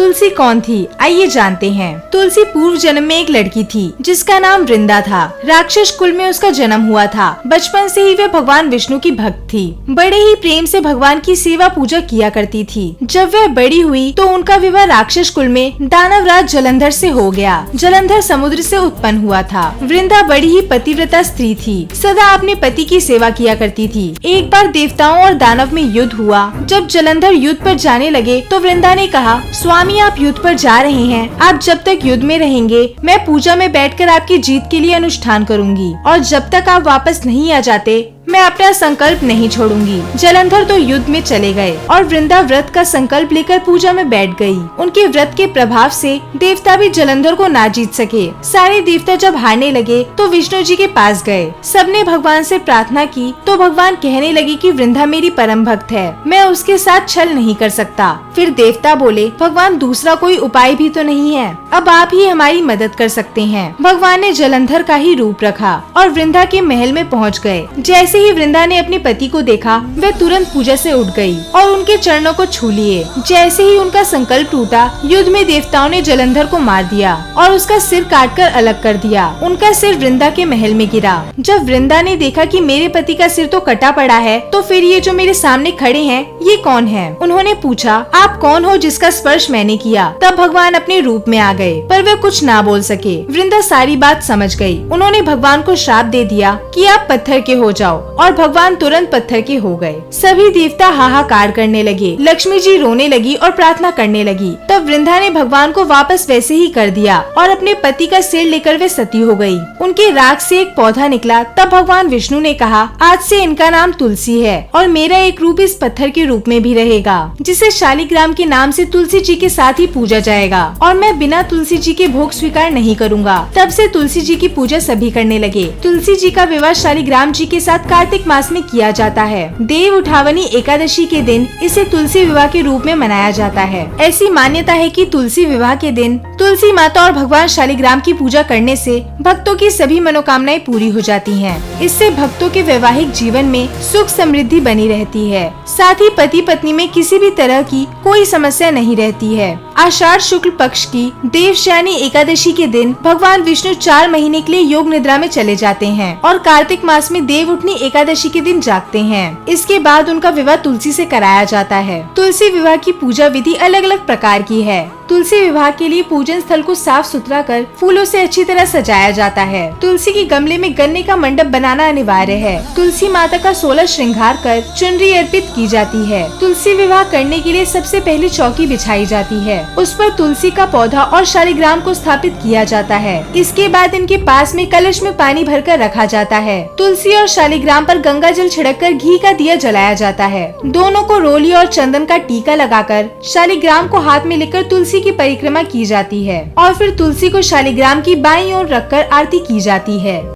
तुलसी कौन थी, आइए जानते हैं। तुलसी पूर्व जन्म में एक लड़की थी जिसका नाम वृंदा था। राक्षस कुल में उसका जन्म हुआ था। बचपन से ही वह भगवान विष्णु की भक्त थी। बड़े ही प्रेम से भगवान की सेवा पूजा किया करती थी। जब वह बड़ी हुई तो उनका विवाह राक्षस कुल में दानवराज जलंधर से हो गया। जलंधर समुद्र से उत्पन्न हुआ था। वृंदा बड़ी ही पतिव्रता स्त्री थी, सदा अपने पति की सेवा किया करती थी। एक बार देवताओं और दानव में युद्ध हुआ। जब जलंधर युद्ध पर जाने लगे तो वृंदा ने कहा, स्वामी आप युद्ध पर जा रहे हैं, आप जब तक युद्ध में रहेंगे मैं पूजा में बैठकर आपकी जीत के लिए अनुष्ठान करूंगी और जब तक आप वापस नहीं आ जाते मैं अपना संकल्प नहीं छोड़ूंगी। जलंधर तो युद्ध में चले गए और वृंदा व्रत का संकल्प लेकर पूजा में बैठ गई। उनके व्रत के प्रभाव से देवता भी जलंधर को ना जीत सके। सारे देवता जब हारने लगे तो विष्णु जी के पास गए। सबने भगवान से प्रार्थना की तो भगवान कहने लगे कि वृंदा मेरी परम भक्त है, मैं उसके साथ छल नहीं कर सकता। फिर देवता बोले, भगवान दूसरा कोई उपाय भी तो नहीं है, अब आप ही हमारी मदद कर सकते हैं। भगवान ने जलंधर का ही रूप रखा और वृंदा के महल में पहुँच गए। जैसे ही वृंदा ने अपने पति को देखा वह तुरंत पूजा से उठ गई और उनके चरणों को छू लिए। जैसे ही उनका संकल्प टूटा, युद्ध में देवताओं ने जलंधर को मार दिया और उसका सिर काटकर अलग कर दिया। उनका सिर वृंदा के महल में गिरा। जब वृंदा ने देखा कि मेरे पति का सिर तो कटा पड़ा है, तो फिर ये जो मेरे सामने खड़े हैं ये कौन है? उन्होंने पूछा, आप कौन हो जिसका स्पर्श मैंने किया? तब भगवान अपने रूप में आ गए पर वे कुछ ना बोल सके। वृंदा सारी बात समझ गई। उन्होंने भगवान को श्राप दे दिया कि आप पत्थर के हो जाओ और भगवान तुरंत पत्थर के हो गए। सभी देवता हाहाकार करने लगे। लक्ष्मी जी रोने लगी और प्रार्थना करने लगी। तब वृंदा ने भगवान को वापस वैसे ही कर दिया और अपने पति का सिर लेकर वे सती हो गई। उनके राख से एक पौधा निकला। तब भगवान विष्णु ने कहा, आज से इनका नाम तुलसी है और मेरा एक रूप इस पत्थर के रूप में भी रहेगा, जिसे शालिग्राम के नाम से तुलसी जी के साथ ही पूजा जाएगा और मैं बिना तुलसी जी के भोग स्वीकार नहीं करूँगा। तब से तुलसी जी की पूजा सभी करने लगे। तुलसी जी का विवाह शालिग्राम जी के साथ कार्तिक मास में किया जाता है। देव उठावनी एकादशी के दिन इसे तुलसी विवाह के रूप में मनाया जाता है। ऐसी मान्यता है कि तुलसी विवाह के दिन तुलसी माता और भगवान शालिग्राम की पूजा करने से भक्तों की सभी मनोकामनाएं पूरी हो जाती हैं। इससे भक्तों के वैवाहिक जीवन में सुख समृद्धि बनी रहती है। साथ ही पति पत्नी में किसी भी तरह की कोई समस्या नहीं रहती है। आषाढ़ शुक्ल पक्ष की देवशयनी एकादशी के दिन भगवान विष्णु 4 महीने के लिए योग निद्रा में चले जाते हैं और कार्तिक मास में देव उठनी एकादशी के दिन जागते हैं। इसके बाद उनका विवाह तुलसी से कराया जाता है। तुलसी विवाह की पूजा विधि अलग अलग प्रकार की है। तुलसी विवाह के लिए पूजन स्थल को साफ सुथरा कर फूलों से अच्छी तरह सजाया जाता है। तुलसी के गमले में गन्ने का मंडप बनाना अनिवार्य है। तुलसी माता का 16 श्रृंगार कर चुनरी अर्पित की जाती है। तुलसी विवाह करने के लिए सबसे पहले चौकी बिछाई जाती है। उस पर तुलसी का पौधा और शालिग्राम को स्थापित किया जाता है। इसके बाद इनके पास में कलश में पानी भरकर रखा जाता है। तुलसी और शालिग्राम पर गंगा जल छिड़ककर घी का दिया जलाया जाता है। दोनों को रोली और चंदन का टीका लगाकर शालिग्राम को हाथ में लेकर तुलसी की परिक्रमा की जाती है और फिर तुलसी को शालिग्राम की बाईं ओर रखकर आरती की जाती है।